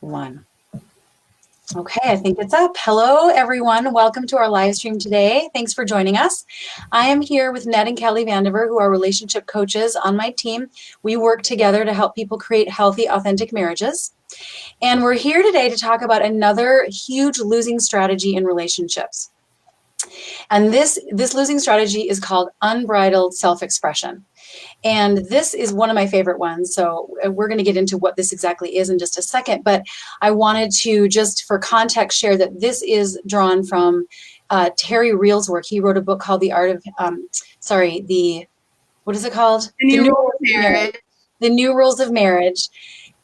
One. Okay, I think it's up. Hello, everyone. Welcome to our live stream today. Thanks for joining us. I am here with Ned and Kelly Vandiver, who are relationship coaches on my team. We work together to help people create healthy, authentic marriages. And we're here today to talk about another huge losing strategy in relationships. And this losing strategy is called unbridled self-expression. And this is one of my favorite ones. So we're going to get into what this exactly is in just a second. But I wanted to, just for context, share that this is drawn from Terry Real's work. He wrote a book called what is it called? The New Rules of Marriage. The New Rules of Marriage.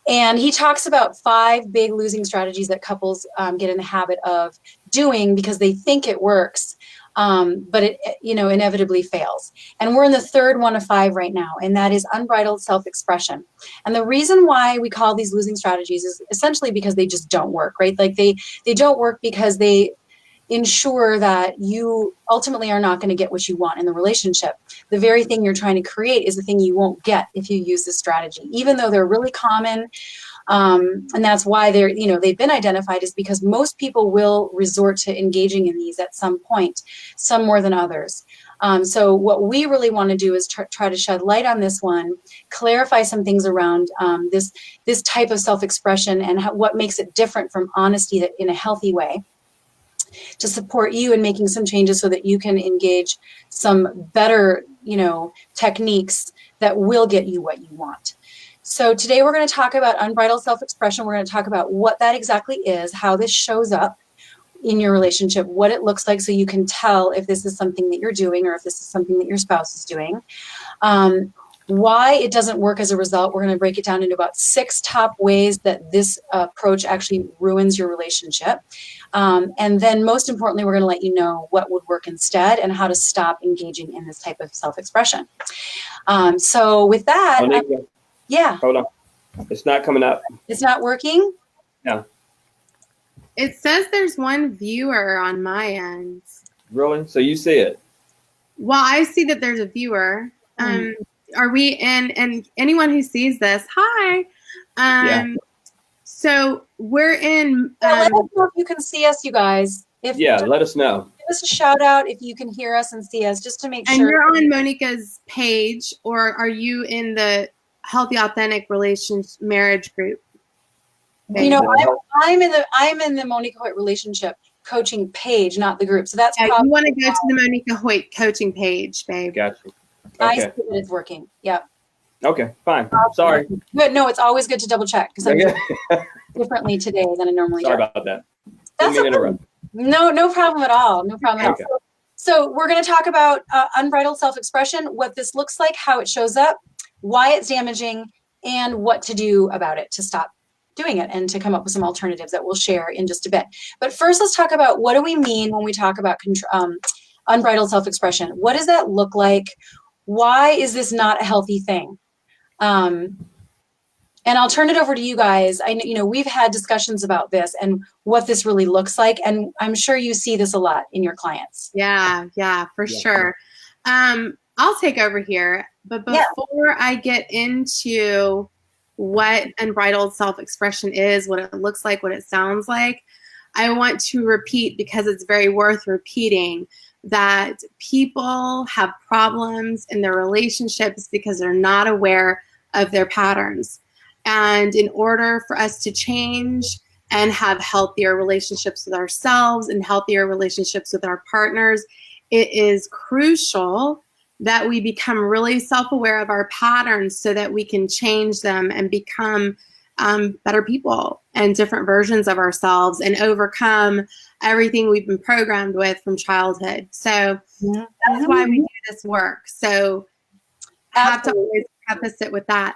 And he talks about 5 big losing strategies that couples get in the habit of doing because they think it works. But it, inevitably fails. And we're in the third one of 5 right now, and that is unbridled self-expression. And the reason why we call these losing strategies is essentially because they just don't work, right? Like they don't work because they ensure that you ultimately are not going to get what you want in the relationship. The very thing you're trying to create is the thing you won't get if you use this strategy, even though they're really common. And that's why they've been identified, is because most people will resort to engaging in these at some point, some more than others. So what we really want to do is try to shed light on this one, clarify some things around this type of self-expression and what makes it different from honesty in a healthy way, to support you in making some changes so that you can engage some better, techniques that will get you what you want. So today we're going to talk about unbridled self-expression. We're going to talk about what that exactly is, how this shows up in your relationship, what it looks like so you can tell if this is something that you're doing or if this is something that your spouse is doing. Why it doesn't work as a result. We're going to break it down into about 6 top ways that this approach actually ruins your relationship. And then most importantly, we're going to let you know what would work instead and how to stop engaging in this type of self-expression. So with that... Monika, yeah. Hold on. It's not coming up. It's not working? No. It says there's one viewer on my end. Really? So you see it? Well, I see that there's a viewer. Are we in? And anyone who sees this, hi. Yeah. So we're in. Let us know if you can see us, you guys. Let us know. Give us a shout out if you can hear us and see us, just to make sure. And you're on Monika's page, or are you in the Healthy Authentic Relations Marriage group? I'm in the Monika Hoyt relationship coaching page, not the group. So that's you want to go to the Monika Hoyt coaching page, babe. Gotcha. Okay. I see that it's working. Yep. Okay, fine. Sorry. Good. No, it's always good to double check because I'm doing differently today than I normally do. Sorry about that. That's okay. No problem at all. No problem at all. So we're going to talk about unbridled self-expression, what this looks like, how it shows up, why it's damaging, and what to do about it to stop doing it and to come up with some alternatives that we'll share in just a bit. But first, let's talk about what do we mean when we talk about unbridled self-expression. What does that look like? Why is this not a healthy thing? And I'll turn it over to you guys. I know, we've had discussions about this and what this really looks like, and I'm sure you see this a lot in your clients. Yeah, for sure. I'll take over here, but before I get into what unbridled self-expression is, what it looks like, what it sounds like, I want to repeat, because it's very worth repeating, that people have problems in their relationships because they're not aware of their patterns. And in order for us to change and have healthier relationships with ourselves and healthier relationships with our partners, it is crucial that we become really self-aware of our patterns so that we can change them and become better people and different versions of ourselves and overcome everything we've been programmed with from childhood. So that's why we do this work. So I have to always preface it with that.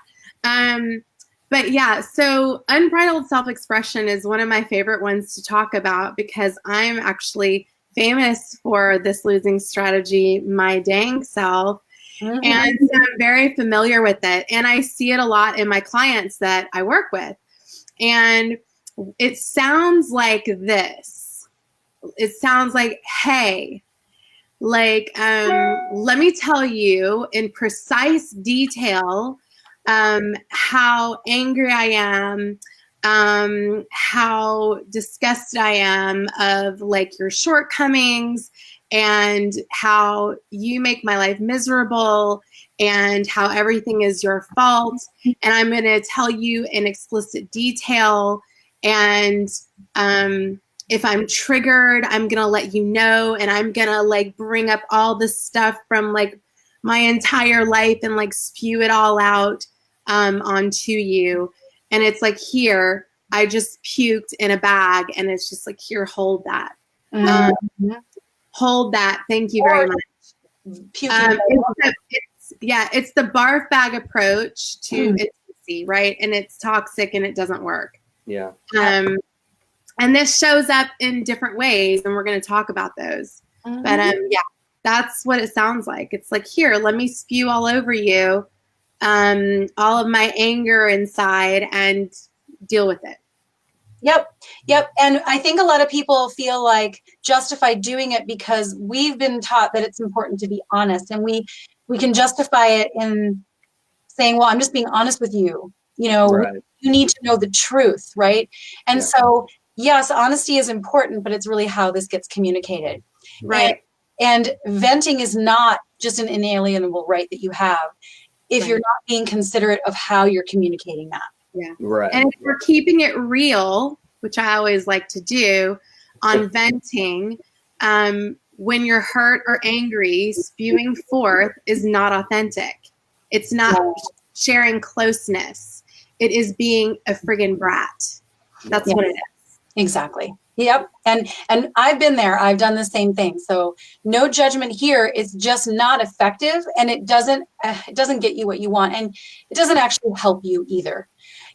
But yeah, so unbridled self-expression is one of my favorite ones to talk about because I'm actually famous for this losing strategy, my dang self. And so I'm very familiar with it. And I see it a lot in my clients that I work with. And it sounds like this. It sounds like, hey, like, let me tell you in precise detail how angry I am, how disgusted I am of like your shortcomings and how you make my life miserable and how everything is your fault. And I'm going to tell you in explicit detail. And if I'm triggered, I'm going to let you know. And I'm going to like bring up all this stuff from like my entire life and like spew it all out onto you. And it's like, here, I just puked in a bag. And it's just like, here, hold that. Hold that. Thank you very much. It's the barf bag approach to intimacy, right? And it's toxic and it doesn't work. Yeah. And this shows up in different ways, and we're going to talk about those. But yeah, that's what it sounds like. It's like, here, let me spew all over you, all of my anger inside, and deal with it. Yep. And I think a lot of people feel like justified doing it because we've been taught that it's important to be honest, and we can justify it in saying, well, I'm just being honest with you. You know, right. You need to know the truth, right? And so, yes, honesty is important, but it's really how this gets communicated. Right. And venting is not just an inalienable right that you have if you're not being considerate of how you're communicating that. Yeah. Right. And if we're keeping it real, which I always like to do on venting, when you're hurt or angry, spewing forth is not authentic. It's not sharing closeness. It is being a friggin' brat. That's what it is. Exactly. Yep. And I've been there. I've done the same thing. So no judgment here. It's just not effective, and it doesn't get you what you want, and it doesn't actually help you either.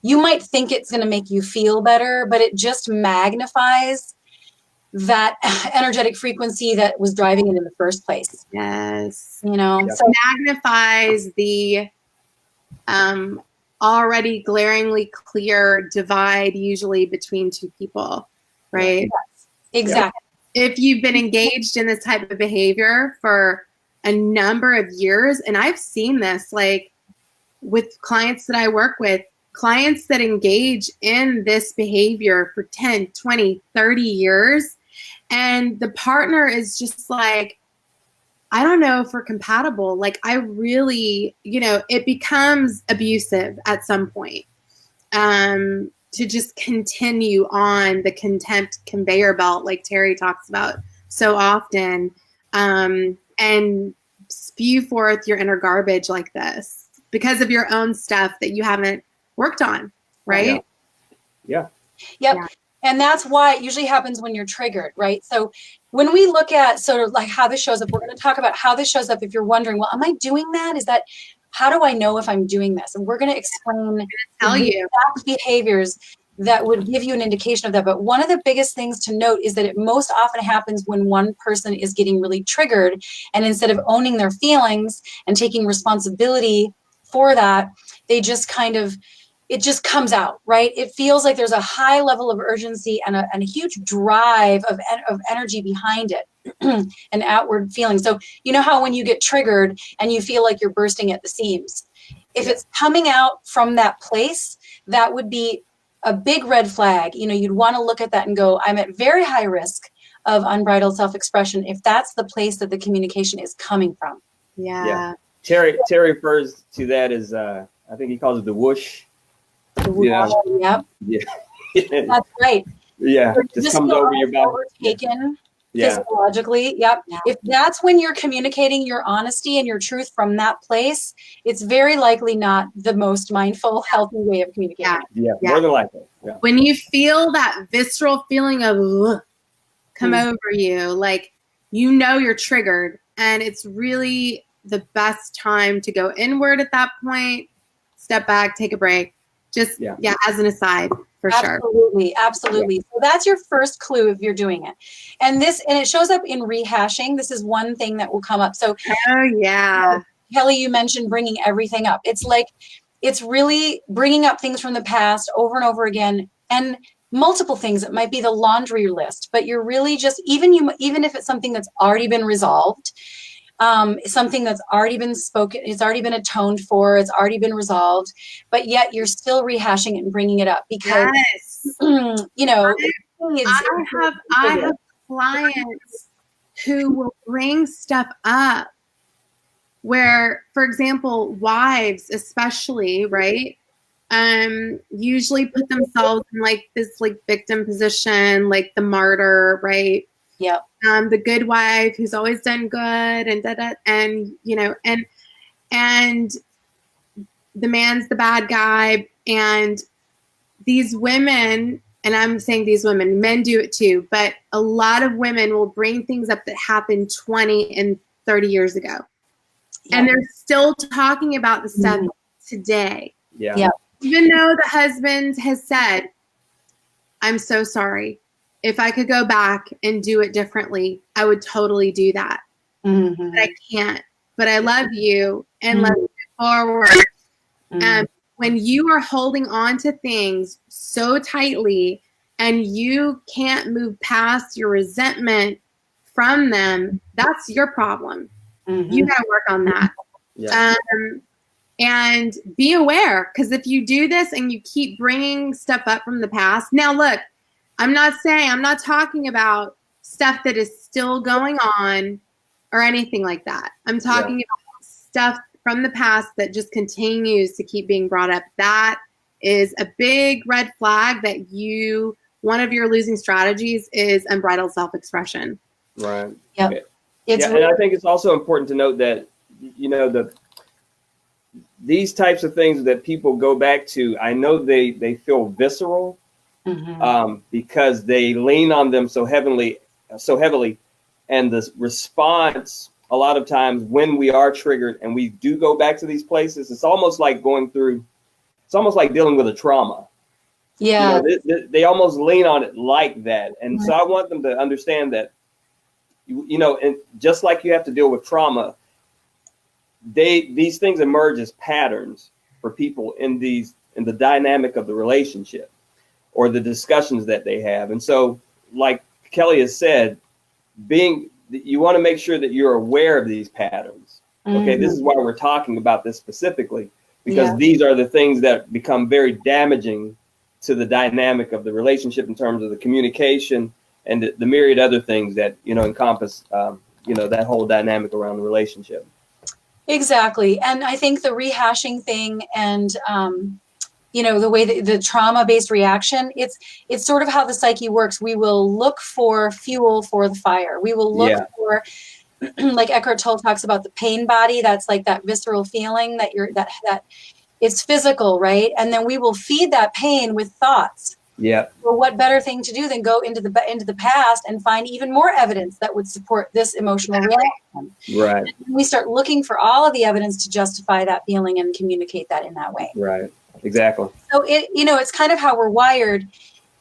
You might think it's going to make you feel better, but it just magnifies that energetic frequency that was driving it in the first place. Yes. You know, so magnifies the already glaringly clear divide usually between two people, right? Yes, exactly. If you've been engaged in this type of behavior for a number of years, and I've seen this like with clients that I work with, clients that engage in this behavior for 10, 20, 30 years, and the partner is just like, I don't know if we're compatible. Like, I really, it becomes abusive at some point to just continue on the contempt conveyor belt, like Terry talks about so often, and spew forth your inner garbage like this because of your own stuff that you haven't worked on, right? Yeah. Yep. Yeah. And that's why it usually happens when you're triggered, right? So when we look at sort of like how this shows up, we're going to talk about how this shows up if you're wondering, well, am I doing that? How do I know if I'm doing this? And we're going to explain the exact behaviors that would give you an indication of that. But one of the biggest things to note is that it most often happens when one person is getting really triggered, and instead of owning their feelings and taking responsibility for that, they just kind of, it just comes out, right? It feels like there's a high level of urgency and a huge drive of energy behind it, an outward feeling. So you know how when you get triggered and you feel like you're bursting at the seams, if it's coming out from that place, that would be a big red flag. You'd want to look at that and go, I'm at very high risk of unbridled self-expression if that's the place that the communication is coming from. Yeah. Terry refers to that as, I think he calls it the whoosh. Yep. Yeah. That's right. Yeah. Just comes over your back. Overtaken physiologically. Yep. Yeah. If that's when you're communicating your honesty and your truth from that place, it's very likely not the most mindful, healthy way of communicating. Yeah. More than likely. Yeah. When you feel that visceral feeling of come over you, like, you're triggered, and it's really the best time to go inward at that point, step back, take a break. Just, as an aside, for sure. Absolutely. So that's your first clue if you're doing it. And it shows up in rehashing. This is one thing that will come up. So, Kelly, you mentioned bringing everything up. It's like, it's really bringing up things from the past over and over again, and multiple things. It might be the laundry list, but you're really just, even if it's something that's already been resolved, something that's already been spoken, it's already been atoned for, it's already been resolved, but yet you're still rehashing it and bringing it up because, Yes. you know, I have clients who will bring stuff up where, for example, wives especially, right? Usually put themselves in like this like victim position, like the martyr, right? Yeah. The good wife who's always done good and and you know, and the man's the bad guy. And these women, and I'm saying these women, men do it too, but a lot of women will bring things up that happened 20 and 30 years ago. Yeah. And they're still talking about the stuff today. Yeah. Yeah. Even though the husband has said, I'm so sorry. If I could go back and do it differently, I would totally do that. But I can't. But I love you and let's move forward. When you are holding on to things so tightly and you can't move past your resentment from them, that's your problem. You got to work on that. Yeah. And be aware, because if you do this and you keep bringing stuff up from the past. Now, look, I'm not talking about stuff that is still going on or anything like that. I'm talking about stuff from the past that just continues to keep being brought up. That is a big red flag that one of your losing strategies is unbridled self-expression. Right. Yep. Okay. And I think it's also important to note that, you know, these types of things that people go back to, I know they feel visceral because they lean on them so heavily. And the response, a lot of times when we are triggered and we do go back to these places, it's almost like dealing with a trauma. Yeah. You know, they almost lean on it like that. And so I want them to understand that, you know, and just like you have to deal with trauma, these things emerge as patterns for people in the dynamic of the relationship or the discussions that they have. And so, like Kelly has said, you want to make sure that you're aware of these patterns. Okay, this is why we're talking about this specifically, because these are the things that become very damaging to the dynamic of the relationship in terms of the communication and the myriad other things that, you know, encompass, you know, that whole dynamic around the relationship. Exactly. And I think the rehashing thing and, you know, the way the trauma-based reaction, it's sort of how the psyche works. We will look for fuel for the fire. We will look for, like Eckhart Tolle talks about the pain body. That's like that visceral feeling that that it's physical, right? And then we will feed that pain with thoughts. Yeah. Well, what better thing to do than go into the past and find even more evidence that would support this emotional reaction? Right. And we start looking for all of the evidence to justify that feeling and communicate that in that way. Right. Exactly. So it's kind of how we're wired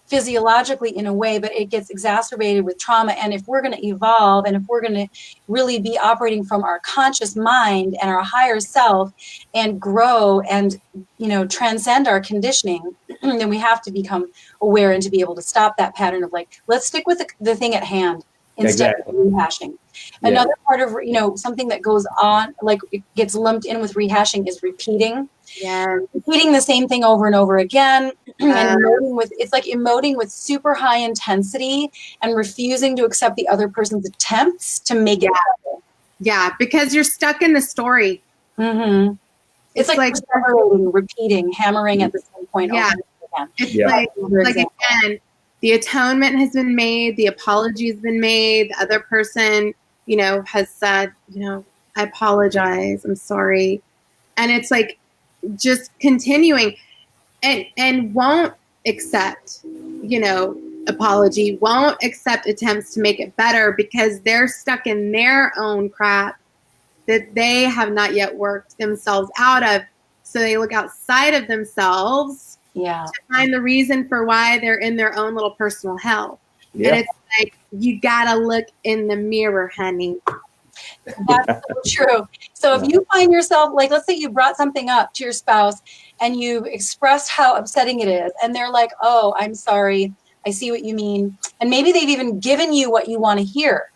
physiologically in a way, but it gets exacerbated with trauma. And if we're going to evolve and if we're going to really be operating from our conscious mind and our higher self and grow and, you know, transcend our conditioning, then we have to become aware and to be able to stop that pattern of like, let's stick with the thing at hand instead of rehashing. Another part of, you know, something that goes on, like it gets lumped in with rehashing is repeating. Yeah, repeating the same thing over and over again, and emoting with super high intensity and refusing to accept the other person's attempts to make it happen. Yeah, because you're stuck in the story. It's like repeating, hammering at the same point. Yeah, it's like again, the atonement has been made, the apology has been made, the other person, you know, has said, you know, I apologize, I'm sorry, and it's like just continuing and won't accept, you know, apology, won't accept attempts to make it better because they're stuck in their own crap that they have not yet worked themselves out of. So they look outside of themselves to find the reason for why they're in their own little personal hell. And it's like, you gotta look in the mirror, honey. That's so true. So if you find yourself, like, let's say you brought something up to your spouse and you've expressed how upsetting it is, and they're like, oh, I'm sorry, I see what you mean. And maybe they've even given you what you want to hear.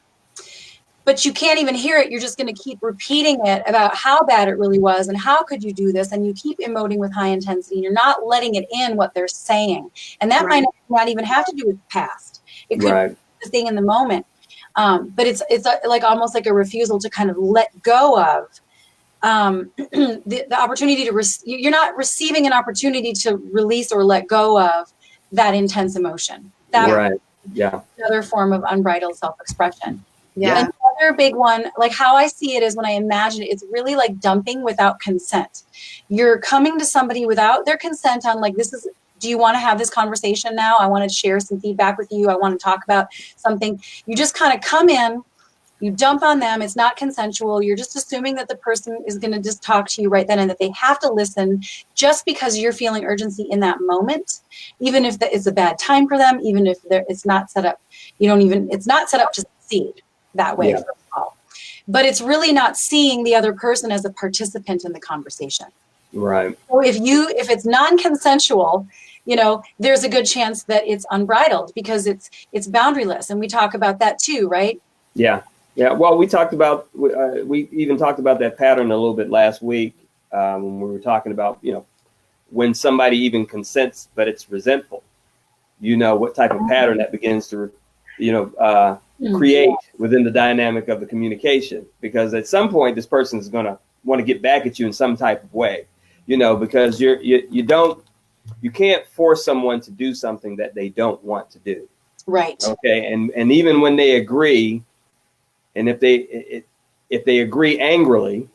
but you can't even hear it. You're just going to keep repeating it about how bad it really was and how could you do this, and you keep emoting with high intensity and you're not letting it in what they're saying, and that might not even have to do with the past. It could be the thing in the moment, but it's like almost like a refusal to kind of let go of the opportunity to you're not receiving an opportunity to release or let go of that intense emotion. That another form of unbridled self-expression. Yeah. Another big one, like how I see it is when I imagine it, it's really like dumping without consent. You're coming to somebody without their consent on like, do you want to have this conversation now? I want to share some feedback with you. I want to talk about something. You just kind of come in, you dump on them. It's not consensual. You're just assuming that the person is going to just talk to you right then and that they have to listen just because you're feeling urgency in that moment, even if it's a bad time for them, even if it's not set up. It's not set up to succeed that way, first of all. But it's really not seeing the other person as a participant in the conversation. Right. So if it's non-consensual, there's a good chance that it's unbridled because it's boundaryless, and we talk about that too, right? Yeah. Yeah. Well, we even talked about that pattern a little bit last week when we were talking about when somebody even consents but it's resentful. What type of pattern that begins to create within the dynamic of the communication, because at some point this person is going to want to get back at you in some type of way, because you can't force someone to do something that they don't want to do. Right. Okay. And even when they agree, and if they agree angrily,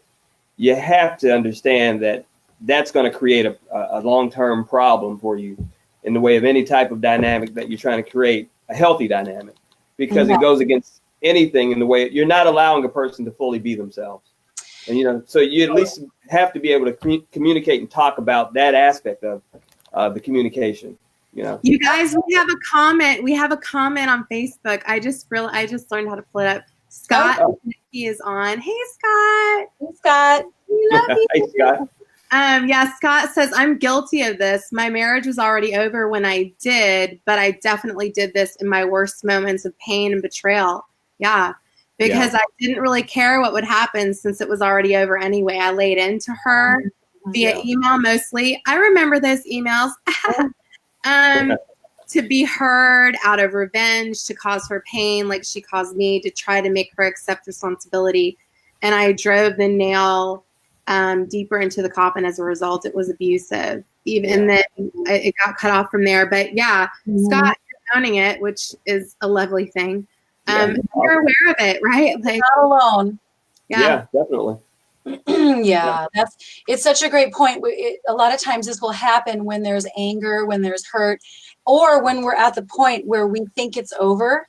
you have to understand that that's going to create a long-term problem for you in the way of any type of dynamic that you're trying to create, a healthy dynamic, because it goes against anything in the way you're not allowing a person to fully be themselves. And, so you at least have to be able to communicate and talk about that aspect of the communication. You guys, we have a comment. We have a comment on Facebook. I just learned how to pull it up. Scott he is on. Hey, Scott. Hey, Scott. We love you. Hey, Scott. Scott says, I'm guilty of this. My marriage was already over when I did, but I definitely did this in my worst moments of pain and betrayal. Yeah, because I didn't really care what would happen since it was already over anyway. I laid into her via email mostly. I remember those emails. To be heard out of revenge, to cause her pain like she caused me, to try to make her accept responsibility. And I drove the nail deeper into the coffin as a result. It was abusive. And then it got cut off from there. But Scott, you're owning it, which is a lovely thing. You're aware of it, right? Like, not alone. Yeah, definitely. It's such a great point. A lot of times this will happen when there's anger, when there's hurt, or when we're at the point where we think it's over.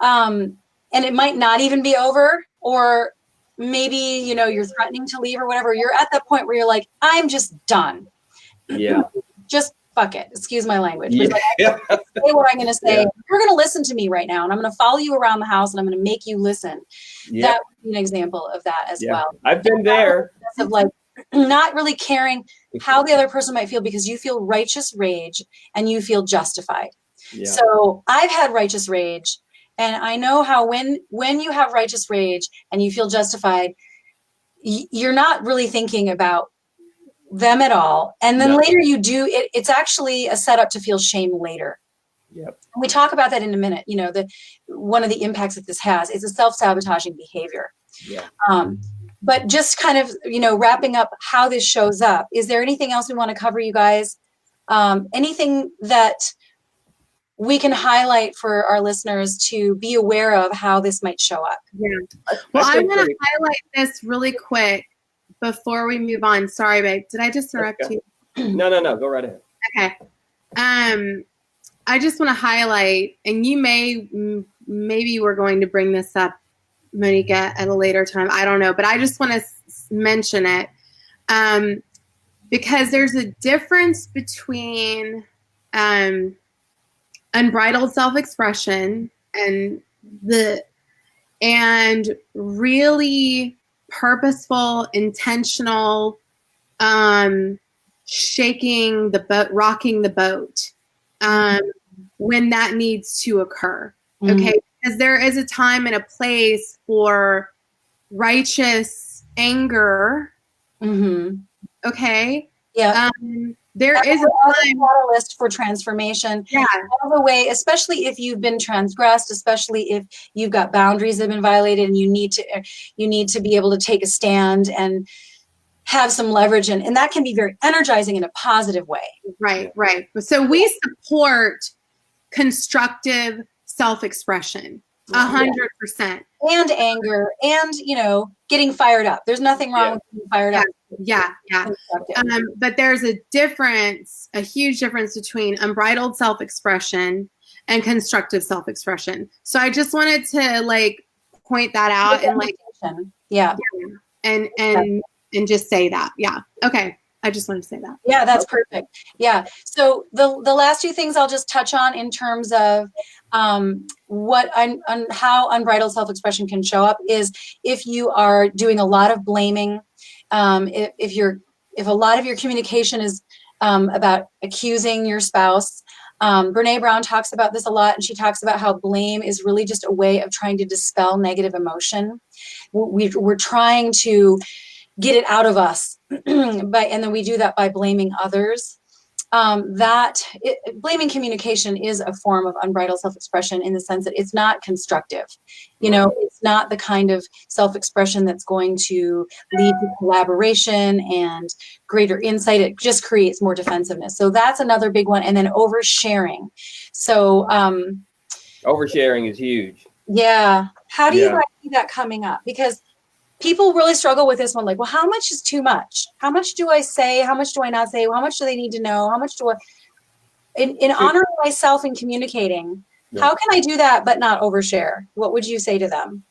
And it might not even be over, or maybe, you're threatening to leave or whatever. You're at that point where you're like, I'm just done. Yeah. Just fuck it. Excuse my language. Yeah. Like, I say what I'm going to say. Yeah. You're going to listen to me right now, and I'm going to follow you around the house, and I'm going to make you listen. Yeah. That would be an example of that as well. I've been there. Of like not really caring how the other person might feel because you feel righteous rage and you feel justified. Yeah. So I've had righteous rage, and I know how when you have righteous rage and you feel justified, you're not really thinking about them at all. And then later you do, it's actually a setup to feel shame later. Yep. We talk about that in a minute. One of the impacts that this has is a self-sabotaging behavior. Yeah. But just kind of, wrapping up how this shows up, is there anything else we want to cover, you guys? Anything that we can highlight for our listeners to be aware of how this might show up? Yeah. Well, I want to highlight this really quick before we move on. Sorry, babe. Did I just interrupt you? No. Go right ahead. Okay. I just want to highlight, and maybe we're going to bring this up, Monika, at a later time. I don't know, but I just want to mention it because there's a difference between unbridled self-expression and really purposeful, intentional shaking the boat, rocking the boat when that needs to occur. Okay. Because there is a time and a place for righteous anger. Okay. Yeah. There is a time catalyst for transformation. Yeah. All the way, especially if you've been transgressed, especially if you've got boundaries that have been violated, and you need to be able to take a stand and have some leverage, and that can be very energizing in a positive way. Right. So we support constructive self-expression 100%. And anger, and getting fired up. There's nothing wrong with being fired up. Yeah. But there's a huge difference between unbridled self-expression and constructive self-expression. So I just wanted to point that out and just say that. Yeah. Okay. I just wanted to say that. Yeah, that's perfect. Yeah. So the last two things I'll just touch on in terms of how unbridled self-expression can show up is if you are doing a lot of blaming, if a lot of your communication is about accusing your spouse. Brene Brown talks about this a lot, and she talks about how blame is really just a way of trying to dispel negative emotion. We're trying to get it out of us, and then we do that by blaming others. Blaming communication is a form of unbridled self-expression in the sense that it's not constructive. It's not the kind of self-expression that's going to lead to collaboration and greater insight. It just creates more defensiveness. So that's another big one. And then oversharing. So oversharing is huge. Yeah. How do you guys see that coming up? Because people really struggle with this one. Like, well, how much is too much? How much do I say? How much do I not say? How much do they need to know? How much do I, in honoring myself and communicating, how can I do that but not overshare? What would you say to them?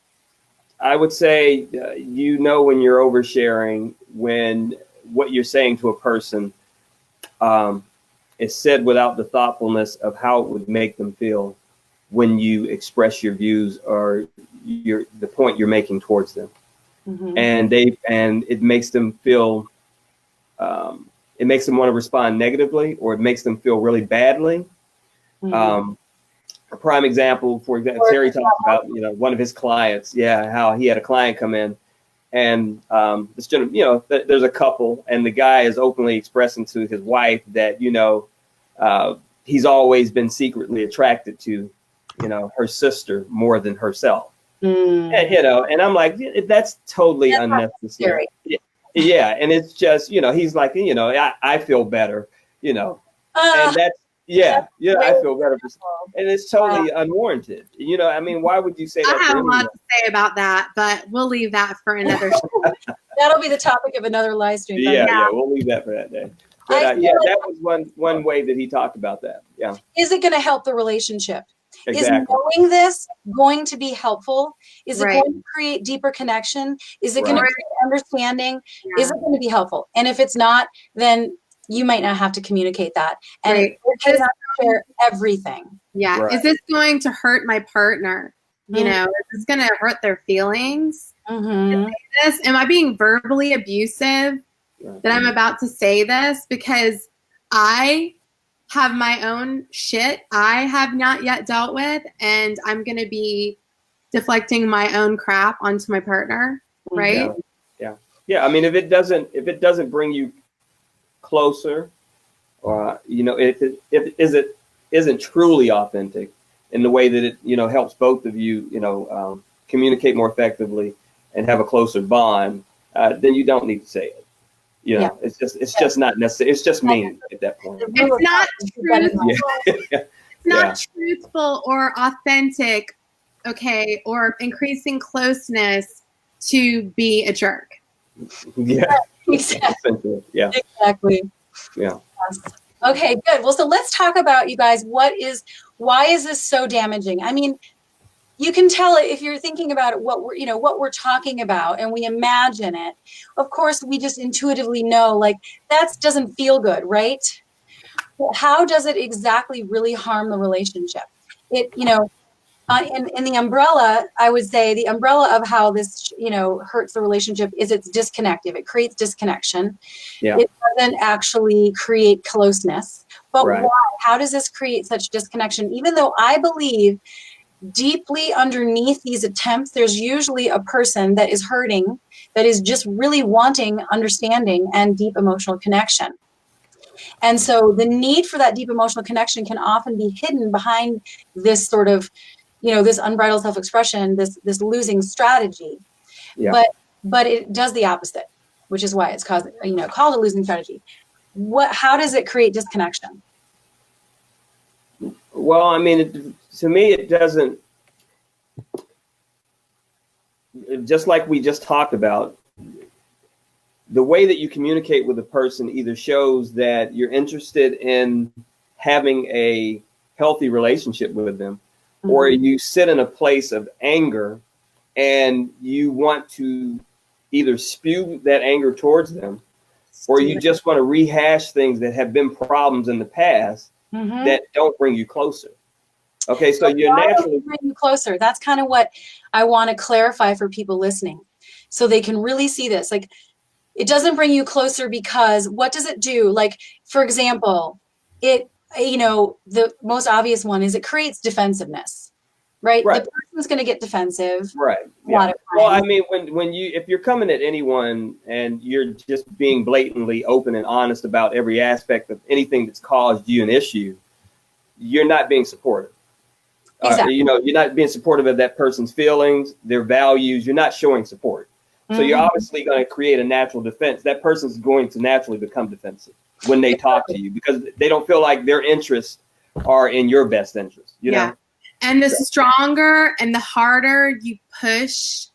I would say, when you're oversharing, when what you're saying to a person is said without the thoughtfulness of how it would make them feel when you express your views or the point you're making towards them. And it makes them feel, it makes them want to respond negatively, or it makes them feel really badly. A prime example, for example, Terry talked about, one of his clients, how he had a client come in, and this gentleman, there's a couple, and the guy is openly expressing to his wife that, he's always been secretly attracted to, her sister more than herself. And, and I'm like, that's totally unnecessary. Yeah. And it's just, he's like, I feel better, and that's, I feel better. And it's totally unwarranted. Why would you say that? I have a lot to say about that, but we'll leave that for another show. That'll be the topic of another live stream. Yeah, we'll leave that for that day. But that was one way that he talked about that. Yeah. Is it going to help the relationship? Exactly. Is knowing this going to be helpful? Is it going to create deeper connection? Is it going to create understanding? Is it going to be helpful? And if it's not, then you might not have to communicate that. And it does not share everything. Yeah. Is this going to hurt my partner? Is this going to hurt their feelings? Am I being verbally abusive that I'm about to say this? Because I have my own shit I have not yet dealt with, and I'm going to be deflecting my own crap onto my partner, right? Yeah. I mean, if it doesn't bring you closer, or if it isn't truly authentic in the way that it helps both of you communicate more effectively and have a closer bond, then you don't need to say it. It's just not necessary. It's just mean at that point. It's not truthful. It's not truthful or authentic, or increasing closeness to be a jerk. Yeah. Exactly. Yeah. Exactly. Yeah. Okay, good. Well, so let's talk about, you guys, why is this so damaging? I mean, you can tell it if you're thinking about it, what we're talking about, and we imagine it. Of course, we just intuitively know, that doesn't feel good, right? But how does it exactly really harm the relationship? It, in the umbrella, I would say the umbrella of how this, hurts the relationship is it's disconnective. It creates disconnection. Yeah. It doesn't actually create closeness. But why? How does this create such disconnection? Even though I believe deeply underneath these attempts, there's usually a person that is hurting, that is just really wanting understanding and deep emotional connection. And so the need for that deep emotional connection can often be hidden behind this sort of, this unbridled self-expression, this losing strategy. Yeah. But it does the opposite, which is why it's called a losing strategy. How does it create disconnection? Well, I mean, to me, it doesn't. Just like we just talked about, the way that you communicate with a person either shows that you're interested in having a healthy relationship with them, mm-hmm. or you sit in a place of anger and you want to either spew that anger towards them, or you just want to rehash things that have been problems in the past, mm-hmm. that don't bring you closer. Okay, so you're naturally bring you closer. That's kind of what I want to clarify for people listening, so they can really see this. Like, it doesn't bring you closer because what does it do? Like, for example, the most obvious one is it creates defensiveness, right? Right. The person's going to get defensive. Right. Yeah. Well, I mean, if you're coming at anyone and you're just being blatantly open and honest about every aspect of anything that's caused you an issue, you're not being supportive. Exactly. You're not being supportive of that person's feelings, their values. You're not showing support. So mm-hmm. you're obviously going to create a natural defense. That person's going to naturally become defensive when they talk to you because they don't feel like their interests are in your best interest. You know? And the stronger and the harder you push,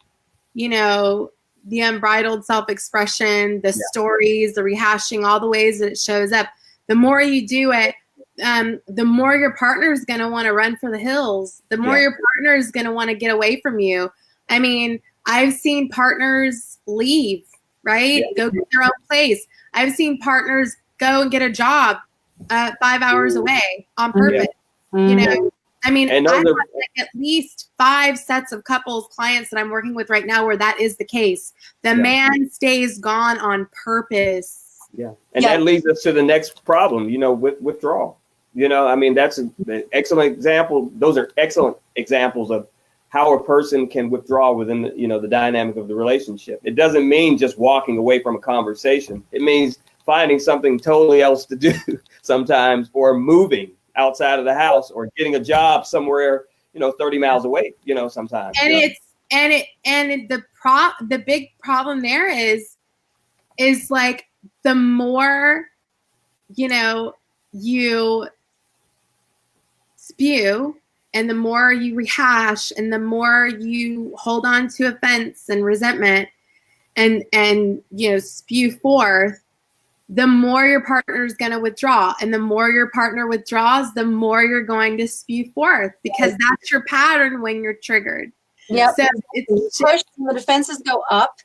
the unbridled self-expression, the stories, the rehashing, all the ways that it shows up, the more you do it, the more your partner is going to want to run for the hills, the more your partner is going to want to get away from you. I mean, I've seen partners leave, right? Go get their own place. I've seen partners go and get a job 5 hours away on purpose. I mean, I have at least 5 sets of clients that I'm working with right now where that is the case. The man stays gone on purpose. Yeah. And that leads us to the next problem, withdrawal. I mean, that's an excellent example. Those are excellent examples of how a person can withdraw within the dynamic of the relationship. It doesn't mean just walking away from a conversation. It means finding something totally else to do sometimes, or moving outside of the house, or getting a job somewhere, 30 miles away, sometimes. And the big problem there is like the more, you spew, and the more you rehash, and the more you hold on to offense and resentment and spew forth, the more your partner is going to withdraw. And the more your partner withdraws, the more you're going to spew forth, because that's your pattern when you're triggered. Yeah. So it's push, and the defenses go up,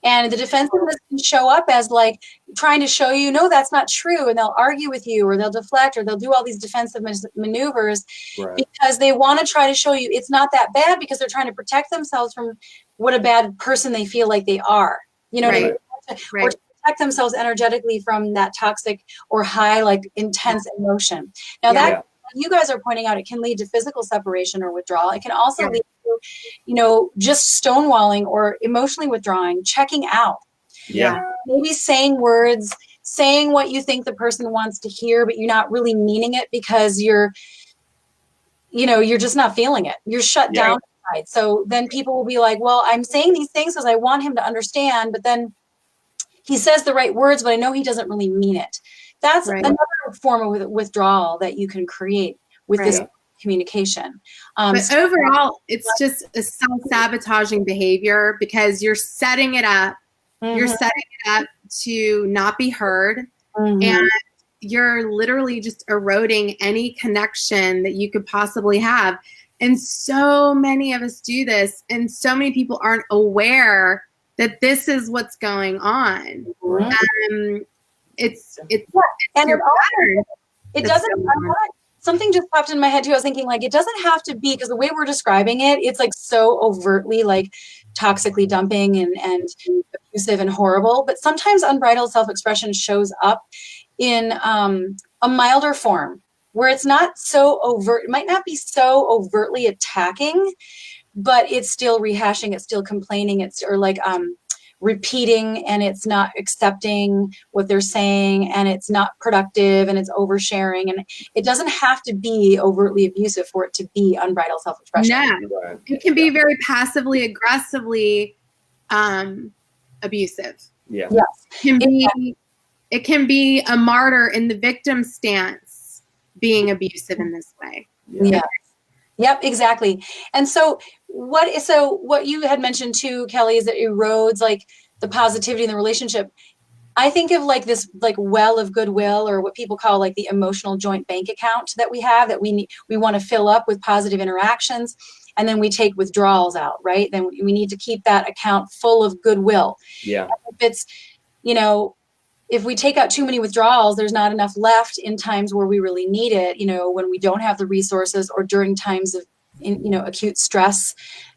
and the defensiveness can show up as like trying to show you, no, that's not true. And they'll argue with you, or they'll deflect, or they'll do all these defensive maneuvers, because they want to try to show you it's not that bad, because they're trying to protect themselves from what a bad person they feel like they are. What I mean? Or to protect themselves energetically from that toxic or high, like intense emotion. Now that you guys are pointing out, it can lead to physical separation or withdrawal. It can also lead to, just stonewalling or emotionally withdrawing, checking out. Maybe saying words, saying what you think the person wants to hear, but you're not really meaning it because you're just not feeling it. You're shut down inside. So then people will be like, well, I'm saying these things because I want him to understand, but then he says the right words, but I know he doesn't really mean it. That's another form of withdrawal that you can create with this communication. But overall, it's just a self-sabotaging behavior, because you're setting it up. Mm-hmm. You're setting it up to not be heard. Mm-hmm. And you're literally just eroding any connection that you could possibly have. And so many of us do this, and so many people aren't aware that this is what's going on. Mm-hmm. It's and your pattern. It doesn't. Something just popped in my head too. I was thinking, like, it doesn't have to be, because the way we're describing it, it's like so overtly like toxically dumping and abusive and horrible. But sometimes unbridled self-expression shows up in a milder form, where it's not so overt, it might not be so overtly attacking, but it's still rehashing, it's still complaining, it's or like repeating, and it's not accepting what they're saying, and it's not productive, and it's oversharing, and it doesn't have to be overtly abusive for it to be unbridled self-expression. No, Right. it can be very passively aggressively abusive. Yeah. Yes. It can be a martyr in the victim stance being abusive in this way. Yeah. Yep, exactly. And so what you had mentioned too, Kelly, is that it erodes like the positivity in the relationship. I think of like this like well of goodwill, or what people call like the emotional joint bank account that we have, that we want to fill up with positive interactions, and then we take withdrawals out, right? Then we need to keep that account full of goodwill. Yeah. If it's, if we take out too many withdrawals, there's not enough left in times where we really need it, when we don't have the resources, or during times of, acute stress,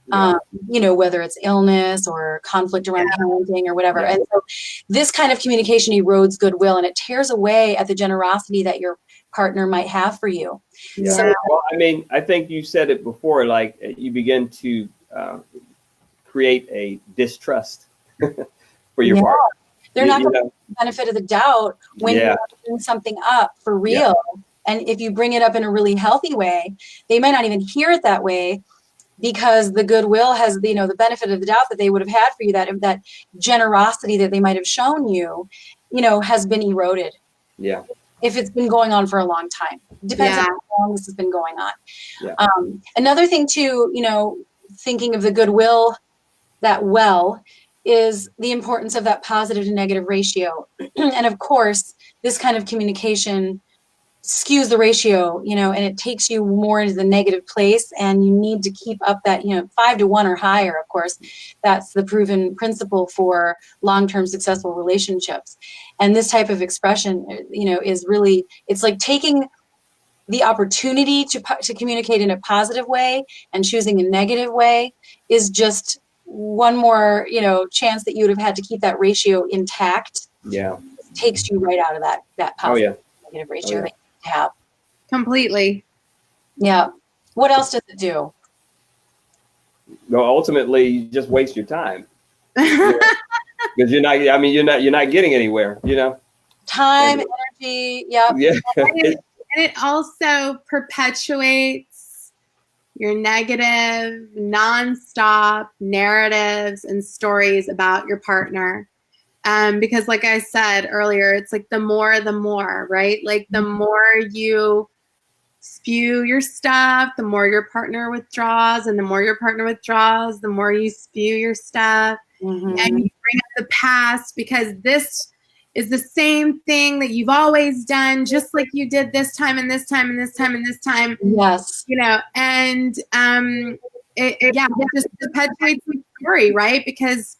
whether it's illness or conflict around parenting or whatever. Yeah. And so this kind of communication erodes goodwill, and it tears away at the generosity that your partner might have for you. Yeah. So, well, I mean, I think you said it before, like you begin to create a distrust for your partner. They're not going to get the benefit of the doubt when you're bringing something up for real. Yeah. And if you bring it up in a really healthy way, they might not even hear it that way, because the goodwill has, the benefit of the doubt that they would have had for you, that generosity that they might have shown you, has been eroded. Yeah. If it's been going on for a long time. Depends on how long this has been going on. Yeah. Another thing too, thinking of the goodwill, that well, is the importance of that positive to negative ratio. And of course, this kind of communication skews the ratio, and it takes you more into the negative place, and you need to keep up that, 5 to 1 or higher, of course. That's the proven principle for long-term successful relationships. And this type of expression, is really, it's like taking the opportunity to communicate in a positive way and choosing a negative way is just one more, chance that you would have had to keep that ratio intact. Yeah. It takes you right out of that positive negative ratio that you have. Completely. Yeah. What else does it do? No, ultimately you just waste your time. Because you're not getting anywhere, Time, energy, yeah. And it also perpetuates your negative, nonstop narratives and stories about your partner. Because like I said earlier, it's like the more, right? Like the more you spew your stuff, the more your partner withdraws, and the more your partner withdraws, the more you spew your stuff. Mm-hmm. And you bring up the past, because this is the same thing that you've always done, just like you did this time and this time and this time and this time. Yes. And it just perpetuates the story, right? Because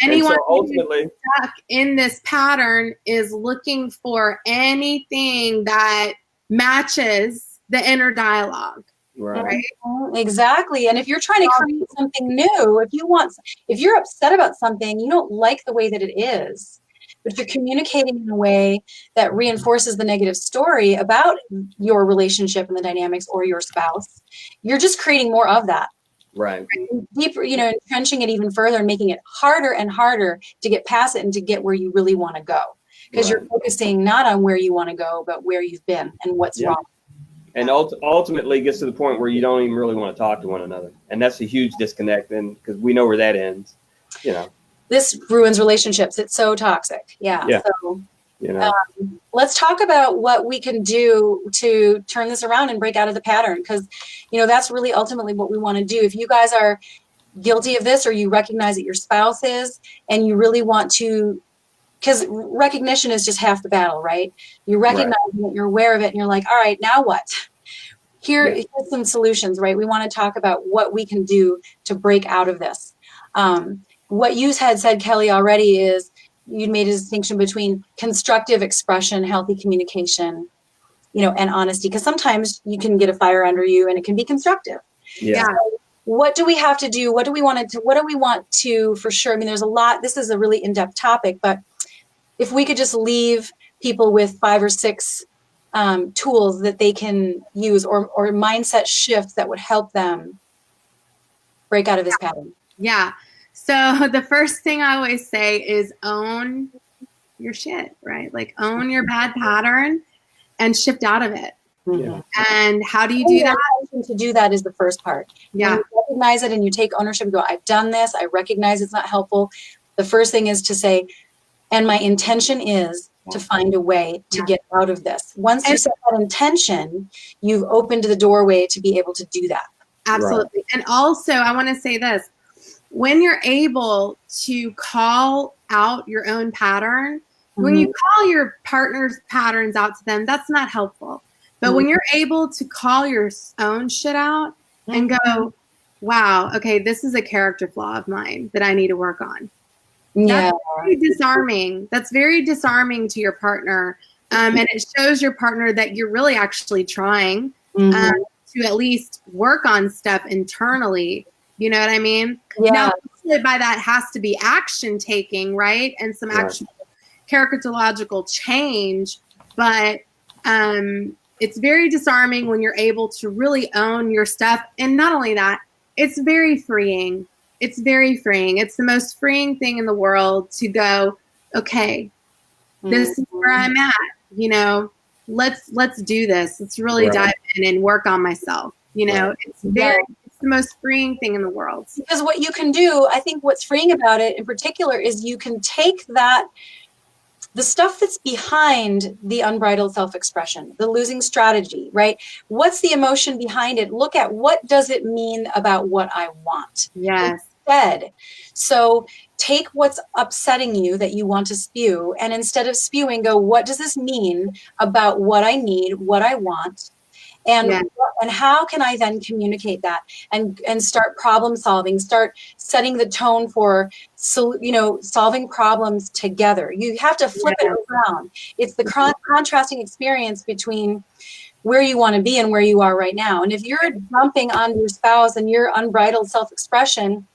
anyone ultimately stuck in this pattern is looking for anything that matches the inner dialogue. Right. Exactly. And if you're trying to create something new, if you're upset about something, you don't like the way that it is, but you're communicating in a way that reinforces the negative story about your relationship and the dynamics or your spouse, you're just creating more of that. Right. Deeper, entrenching it even further and making it harder and harder to get past it and to get where you really want to go. Because you're focusing not on where you want to go, but where you've been and what's wrong. And ultimately it gets to the point where you don't even really want to talk to one another. And that's a huge disconnect, and because we know where that ends, This ruins relationships. It's so toxic. Yeah. So, let's talk about what we can do to turn this around and break out of the pattern. Because, that's really ultimately what we want to do. If you guys are guilty of this, or you recognize that your spouse is, and you really want to, because recognition is just half the battle, right? You recognize that, you're aware of it, and you're like, all right, now what? Here's some solutions, right? We want to talk about what we can do to break out of this. What you had said, Kelly, already is you made a distinction between constructive expression, healthy communication, and honesty. Because sometimes you can get a fire under you and it can be constructive. Yeah. So what do we have to do? What do we want to, for sure? I mean, there's a lot. This is a really in-depth topic, but if we could just leave people with 5 or 6 tools that they can use, or mindset shifts that would help them break out of this pattern? Yeah. So the first thing I always say is own your shit, right? Like own your bad pattern and shift out of it. Yeah. And how do you do that? To do that is the first part. Yeah. When you recognize it and you take ownership and go, I've done this, I recognize it's not helpful. The first thing is to say, and my intention is to find a way to get out of this. Once you set that intention, you've opened the doorway to be able to do that. Absolutely. Right. And also, I want to say this. When you're able to call out your own pattern, when you call your partner's patterns out to them, that's not helpful. But when you're able to call your own shit out and go, wow, okay, this is a character flaw of mine that I need to work on. Yeah. That's very disarming. That's very disarming to your partner. And it shows your partner that you're really actually trying to at least work on stuff internally. You know what I mean? Yeah. Now, by that has to be action taking, right? And some actual characterological change. But it's very disarming when you're able to really own your stuff. And not only that, it's very freeing. It's very freeing. It's the most freeing thing in the world to go, okay, this is where I'm at. You know, let's do this. Let's really dive in and work on myself. You know, it's very it's the most freeing thing in the world. Because what you can do, I think what's freeing about it in particular is you can take the stuff that's behind the unbridled self-expression, the losing strategy, right? What's the emotion behind it? Look at what does it mean about what I want? Yes. Instead. So take what's upsetting you that you want to spew, and instead of spewing, go, what does this mean about what I need, what I want? And how can I then communicate that and start problem solving, start setting the tone for, solving problems together. You have to flip it around. It's the contrasting experience between where you want to be and where you are right now. And if you're jumping on your spouse and your unbridled self-expression,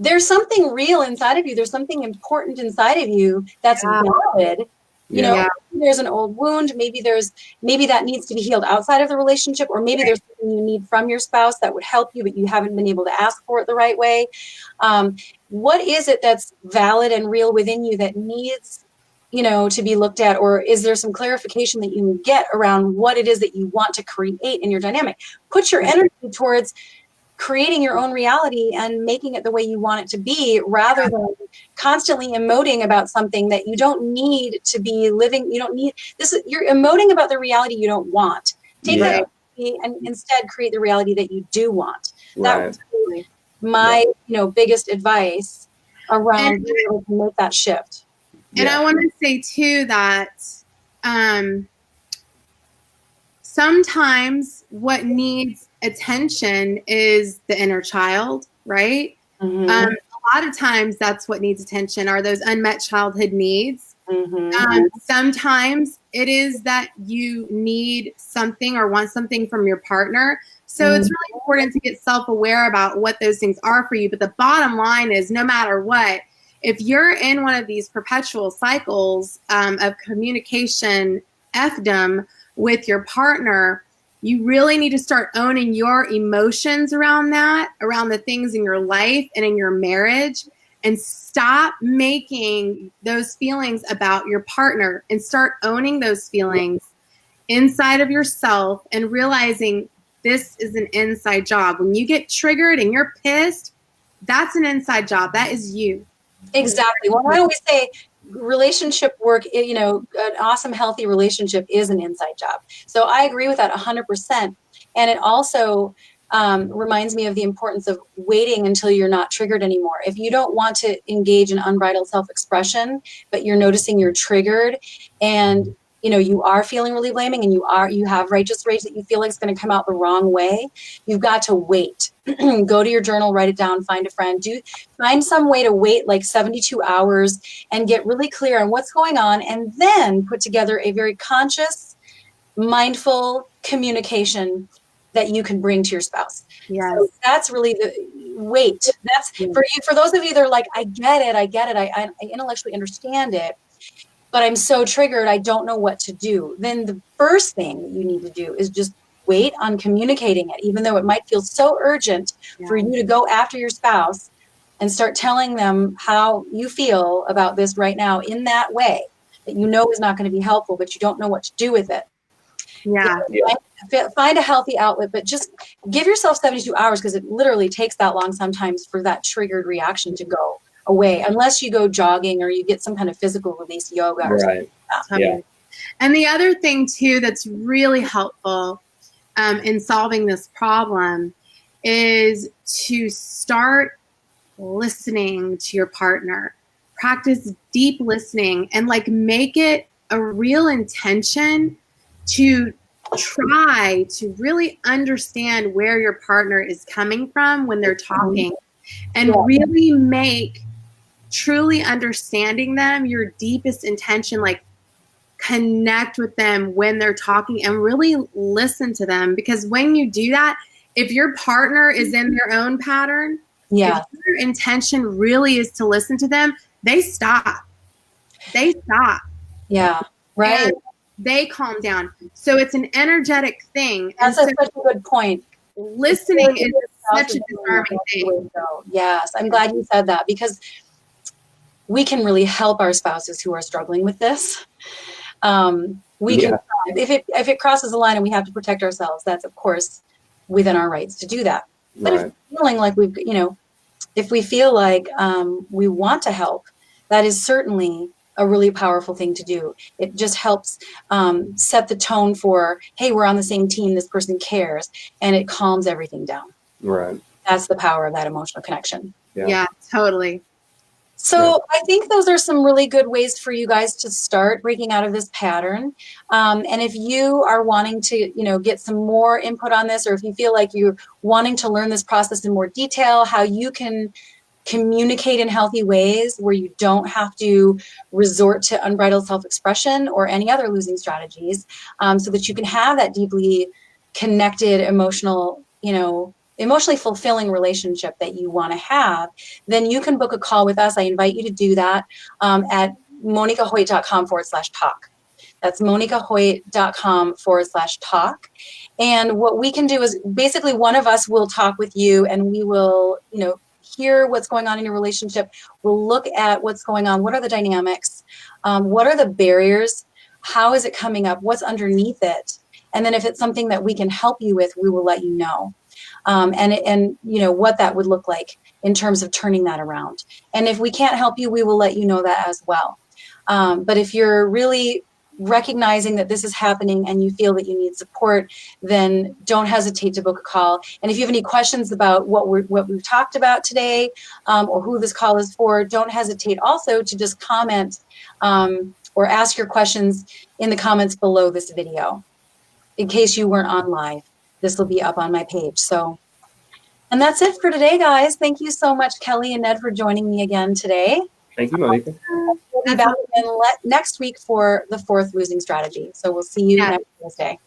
there's something real inside of you. There's something important inside of you that's valid. You know, there's an old wound. Maybe that needs to be healed outside of the relationship, or maybe there's something you need from your spouse that would help you, but you haven't been able to ask for it the right way. What is it that's valid and real within you that needs, to be looked at? Or is there some clarification that you can get around what it is that you want to create in your dynamic? Put your energy towards creating your own reality and making it the way you want it to be, rather than constantly emoting about something that you don't need to be living. You don't need this. You're emoting about the reality you don't want. Take that and instead create the reality that you do want. That was really my, biggest advice around being able to make that shift. And I want to say too that sometimes what needs attention is the inner child, right? A lot of times that's what needs attention, are those unmet childhood needs. Sometimes it is that you need something or want something from your partner. So it's really important to get self-aware about what those things are for you. But the bottom line is, no matter what, if you're in one of these perpetual cycles of communication F-dom with your partner, you really need to start owning your emotions around that, around the things in your life and in your marriage, and stop making those feelings about your partner and start owning those feelings inside of yourself and realizing this is an inside job. When you get triggered and you're pissed, that's an inside job. That is you. Exactly. Well, I always say relationship work, an awesome, healthy relationship is an inside job. So I agree with that 100%. And it also reminds me of the importance of waiting until you're not triggered anymore. If you don't want to engage in unbridled self-expression, but you're noticing you're triggered and you are feeling really blaming, and you have righteous rage that you feel like is going to come out the wrong way, you've got to wait. Go to your journal, write it down, find a friend, find some way to wait like 72 hours and get really clear on what's going on, and then put together a very conscious, mindful communication that you can bring to your spouse. Yes. So that's really the wait. That's for you. For those of you that are like, I get it. I intellectually understand it. but I'm so triggered, I don't know what to do. Then the first thing that you need to do is just wait on communicating it, even though it might feel so urgent for you to go after your spouse and start telling them how you feel about this right now in that way that you know is not going to be helpful, but you don't know what to do with it. Yeah. Find a healthy outlet, but just give yourself 72 hours because it literally takes that long sometimes for that triggered reaction to go away, unless you go jogging or you get some kind of physical release, yoga or something like that. Yeah. And the other thing too that's really helpful in solving this problem is to start listening to your partner. Practice deep listening and like make it a real intention to try to really understand where your partner is coming from when they're talking, and really make truly understanding them your deepest intention. Like, connect with them when they're talking and really listen to them, because when you do that, if your partner is in their own pattern, if your intention really is to listen to them, they stop. Yeah, right. And they calm down. So it's an energetic thing. That's such a good point. Listening is such a disarming thing. Yes, I'm glad you said that, because we can really help our spouses who are struggling with this. We can, if it crosses the line and we have to protect ourselves, that's of course within our rights to do that. But if we're feeling like we've, if we feel like we want to help, that is certainly a really powerful thing to do. It just helps set the tone for, hey, we're on the same team, this person cares, and it calms everything down. Right. That's the power of that emotional connection. Yeah, totally. So I think those are some really good ways for you guys to start breaking out of this pattern. And if you are wanting to, get some more input on this, or if you feel like you're wanting to learn this process in more detail, how you can communicate in healthy ways where you don't have to resort to unbridled self-expression or any other losing strategies, so that you can have that deeply connected, emotionally fulfilling relationship that you want to have, then you can book a call with us. I invite you to do that at monikahoyt.com/talk. That's monikahoyt.com/talk. And what we can do is basically one of us will talk with you, and we will, hear what's going on in your relationship. We'll look at what's going on. What are the dynamics? What are the barriers? How is it coming up? What's underneath it? And then if it's something that we can help you with, we will let you know. And what that would look like in terms of turning that around. And if we can't help you, we will let you know that as well. But if you're really recognizing that this is happening and you feel that you need support, then don't hesitate to book a call. And if you have any questions about what we've talked about today, or who this call is for, don't hesitate also to just comment or ask your questions in the comments below this video. In case you weren't on live, this will be up on my page. So, and that's it for today, guys. Thank you so much, Kelly and Ned, for joining me again today. Thank you, Monika. We'll be back again next week for the 4th losing strategy. So we'll see you next Wednesday.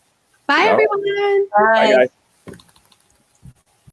Bye, everyone. Bye. Bye, guys.